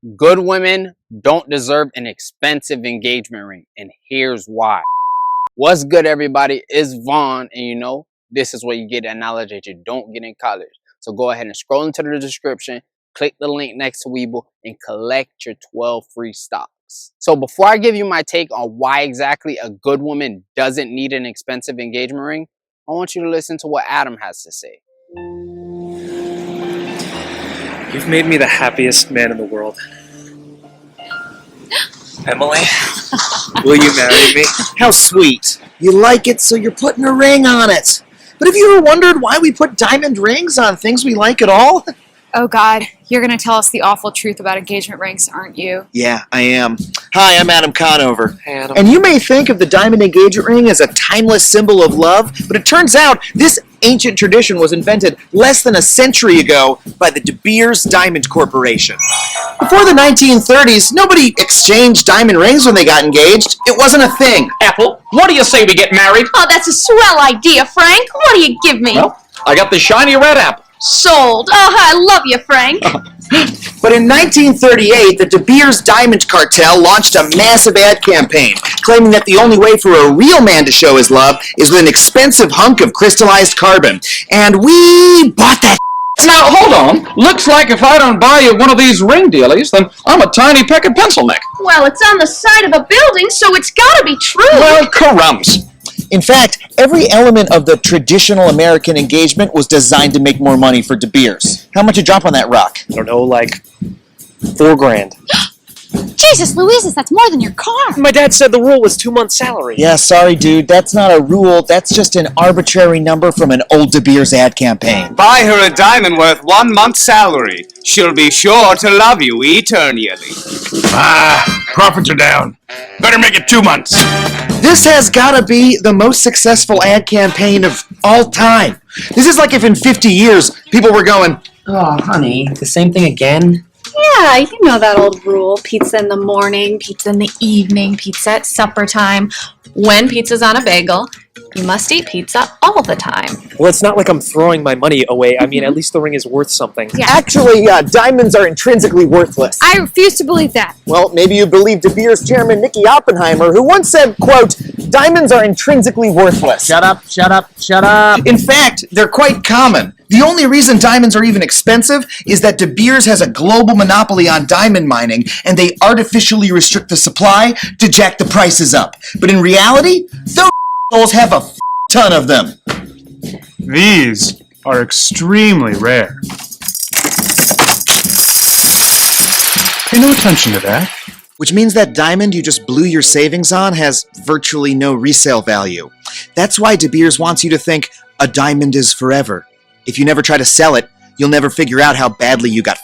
Good women don't deserve an expensive engagement ring, and here's why. What's good, everybody? It's Vaughn, and you know, this is where you get the knowledge that you don't get in college. So go ahead and scroll into the description, click the link next to Weeble, and collect your 12 free stocks. So before I give you my take on why exactly a good woman doesn't need an expensive engagement ring, I want you to listen to what Adam has to say. You've made me the happiest man in the world. Emily, will you marry me? How sweet. You like it, so you're putting a ring on it. But have you ever wondered why we put diamond rings on things we like at all? Oh God, you're gonna tell us the awful truth about engagement rings, aren't you? Yeah, I am. Hi, I'm Adam Conover. Hey, Adam. And you may think of the diamond engagement ring as a timeless symbol of love, but it turns out this ancient tradition was invented less than a century ago by the De Beers Diamond Corporation. Before the 1930s, nobody exchanged diamond rings when they got engaged. It wasn't a thing. Apple, what do you say we get married? Oh, that's a swell idea, Frank. What do you give me? Well, I got the shiny red apple. Sold. Oh, I love you, Frank. But in 1938, the De Beers Diamond Cartel launched a massive ad campaign, claiming that the only way for a real man to show his love is with an expensive hunk of crystallized carbon. And we bought that. Now, hold on. Looks like if I don't buy you one of these ring dealies, then I'm a tiny peck of pencil neck. Well, it's on the side of a building, so it's gotta be true. Well, crumbs. In fact, every element of the traditional American engagement was designed to make more money for De Beers. How much you drop on that rock? I don't know, like $4,000. Jesus Louises, that's more than your car! My dad said the rule was 2 months' salary. Yeah, sorry, dude. That's not a rule. That's just an arbitrary number from an old De Beers ad campaign. Buy her a diamond worth 1 month's salary. She'll be sure to love you eternally. Profits are down. Better make it 2 months. This has gotta be the most successful ad campaign of all time. This is like if in 50 years people were going, Oh, honey, the same thing again? Yeah, you know that old rule. Pizza in the morning, pizza in the evening, pizza at supper time. When pizza's on a bagel, you must eat pizza all the time. Well, it's not like I'm throwing my money away. I mean, at least the ring is worth something. Yeah. actually, diamonds are intrinsically worthless. I refuse to believe that. Well, maybe you believe De Beers chairman Nicky Oppenheimer, who once said, quote, diamonds are intrinsically worthless. Shut up, shut up, shut up. In fact, they're quite common. The only reason diamonds are even expensive is that De Beers has a global monopoly on diamond mining, and they artificially restrict the supply to jack the prices up. But in reality, those assholes have a ton of them. These are extremely rare. Pay no attention to that. Which means that diamond you just blew your savings on has virtually no resale value. That's why De Beers wants you to think a diamond is forever. If you never try to sell it, you'll never figure out how badly you got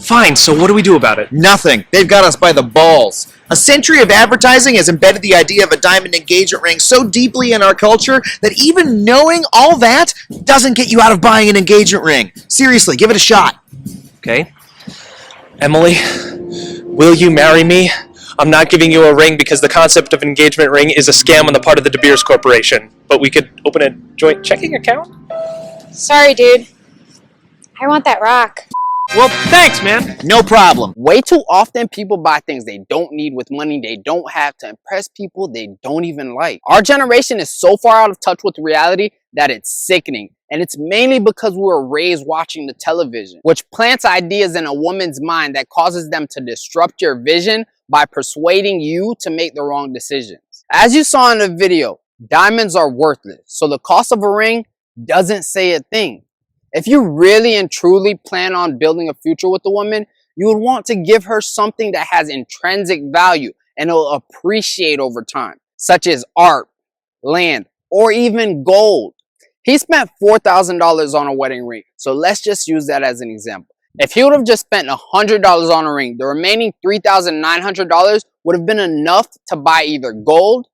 Fine, so what do we do about it? Nothing. They've got us by the balls. A century of advertising has embedded the idea of a diamond engagement ring so deeply in our culture that even knowing all that doesn't get you out of buying an engagement ring. Seriously, give it a shot. Okay. Emily, will you marry me? I'm not giving you a ring because the concept of an engagement ring is a scam on the part of the De Beers Corporation. But we could open a joint checking account? Sorry, dude. I want that rock. Well, thanks, man. No problem. Way too often people buy things they don't need with money they don't have to impress people they don't even like. Our generation is so far out of touch with reality that it's sickening. And it's mainly because we were raised watching the television, which plants ideas in a woman's mind that causes them to disrupt your vision by persuading you to make the wrong decisions. As you saw in the video, diamonds are worthless, so the cost of a ring doesn't say a thing. If you really and truly plan on building a future with a woman, you would want to give her something that has intrinsic value and will appreciate over time, such as art, land, or even gold. He spent $4,000 on a wedding ring, so let's just use that as an example. If he would have just spent $100 on a ring, the remaining $3,900 would have been enough to buy either gold,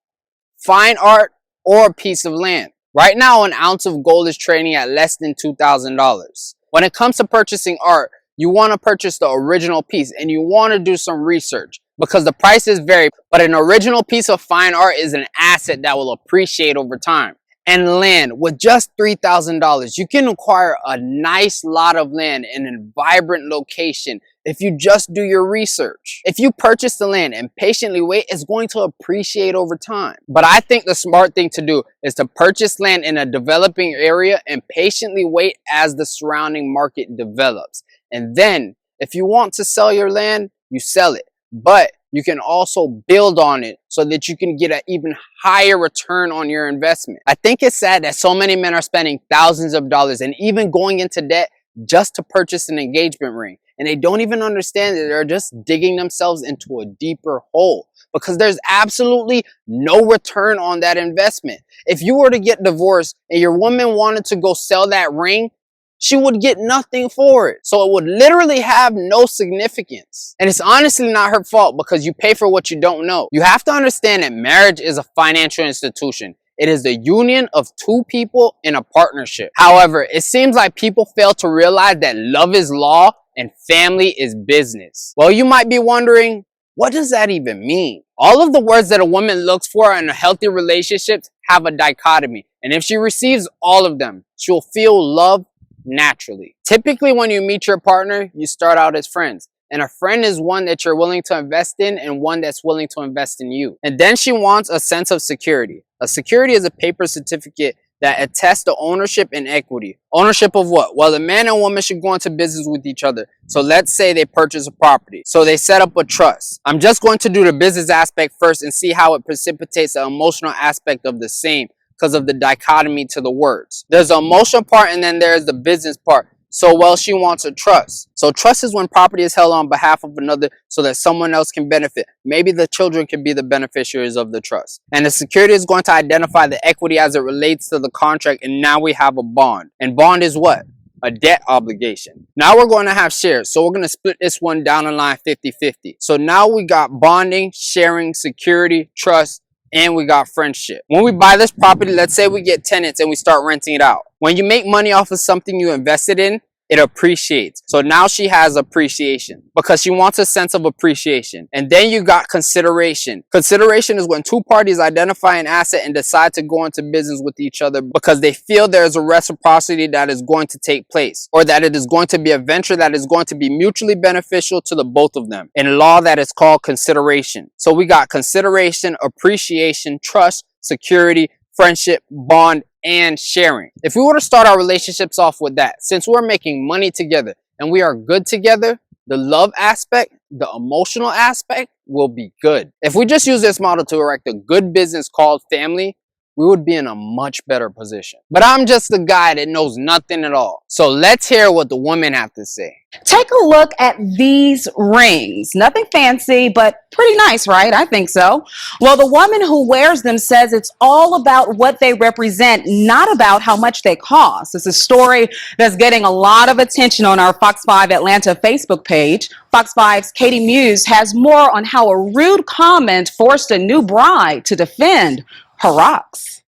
fine art, or a piece of land. Right now, an ounce of gold is trading at less than $2,000. When it comes to purchasing art, you want to purchase the original piece and you want to do some research because the prices vary, but an original piece of fine art is an asset that will appreciate over time. and land with just $3,000. You can acquire a nice lot of land in a vibrant location if you just do your research. If you purchase the land and patiently wait, it's going to appreciate over time. But I think the smart thing to do is to purchase land in a developing area and patiently wait as the surrounding market develops. And then if you want to sell your land, you sell it. But you can also build on it so that you can get an even higher return on your investment. I think it's sad that so many men are spending thousands of dollars and even going into debt just to purchase an engagement ring. And they don't even understand that they're just digging themselves into a deeper hole because there's absolutely no return on that investment. If you were to get divorced and your woman wanted to go sell that ring, she would get nothing for it. So it would literally have no significance. And it's honestly not her fault because you pay for what you don't know. You have to understand that marriage is a financial institution. It is the union of two people in a partnership. However, it seems like people fail to realize that love is law and family is business. Well, you might be wondering, what does that even mean? All of the words that a woman looks for in a healthy relationship have a dichotomy. And if she receives all of them, she'll feel love naturally. Typically, when you meet your partner, you start out as friends. And a friend is one that you're willing to invest in and one that's willing to invest in you. And then she wants a sense of security. A security is a paper certificate that attests to ownership and equity. Ownership of what? Well, the man and woman should go into business with each other. So let's say they purchase a property. So they set up a trust. I'm just going to do the business aspect first and see how it precipitates the emotional aspect of the same because of the dichotomy to the words. There's the emotional part and then there's the business part. So, well, she wants a trust. So trust is when property is held on behalf of another so that someone else can benefit. Maybe the children can be the beneficiaries of the trust. And the security is going to identify the equity as it relates to the contract. And now we have a bond. And bond is what? A debt obligation. Now we're going to have shares. So we're going to split this one down the line 50-50. So now we got bonding, sharing, security, trust, and we got friendship. When we buy this property, let's say we get tenants and we start renting it out. When you make money off of something you invested in, it appreciates. So now she has appreciation because she wants a sense of appreciation. And then you got consideration. Consideration is when two parties identify an asset and decide to go into business with each other because they feel there's a reciprocity that is going to take place or that it is going to be a venture that is going to be mutually beneficial to the both of them. In law, that is called consideration. So we got consideration, appreciation, trust, security, friendship, bond, and sharing. If we were to start our relationships off with that, since we're making money together and we are good together, the love aspect, the emotional aspect will be good. If we just use this model to erect a good business called family, we would be in a much better position. But I'm just the guy that knows nothing at all. So let's hear what the women have to say. Take a look at these rings. Nothing fancy, but pretty nice, right? I think so. Well, the woman who wears them says it's all about what they represent, not about how much they cost. It's a story that's getting a lot of attention on our Fox 5 Atlanta Facebook page. Fox 5's Katie Muse has more on how a rude comment forced a new bride to defend her rocks.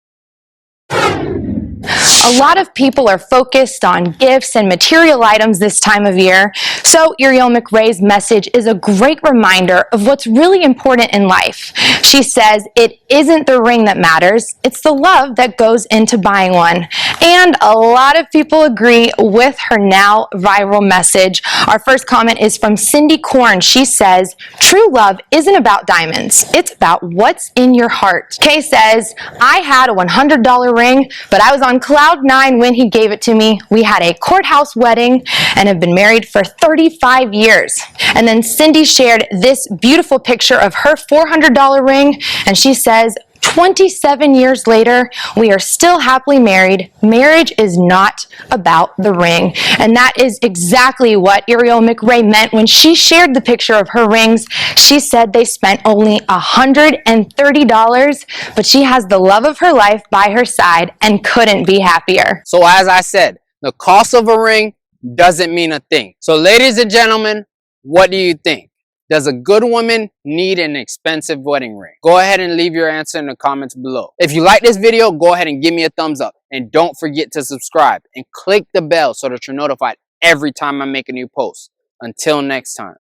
A lot of people are focused on gifts and material items this time of year, so Uriel McRae's message is a great reminder of what's really important in life. She says it isn't the ring that matters, it's the love that goes into buying one. And a lot of people agree with her now viral message. Our first comment is from Cindy Korn. She says, true love isn't about diamonds, it's about what's in your heart. Kay says, I had a $100 ring, but I was on cloud 9 when he gave it to me. We had a courthouse wedding and have been married for 35 years. And then Cindy shared this beautiful picture of her $400 ring, and she says, 27 years later, we are still happily married. Marriage is not about the ring. And that is exactly what Uriel McRae meant when she shared the picture of her rings. She said they spent only $130, but she has the love of her life by her side and couldn't be happier. So as I said, the cost of a ring doesn't mean a thing. So ladies and gentlemen, what do you think? Does a good woman need an expensive wedding ring? Go ahead and leave your answer in the comments below. If you like this video, go ahead and give me a thumbs up. And don't forget to subscribe and click the bell so that you're notified every time I make a new post. Until next time.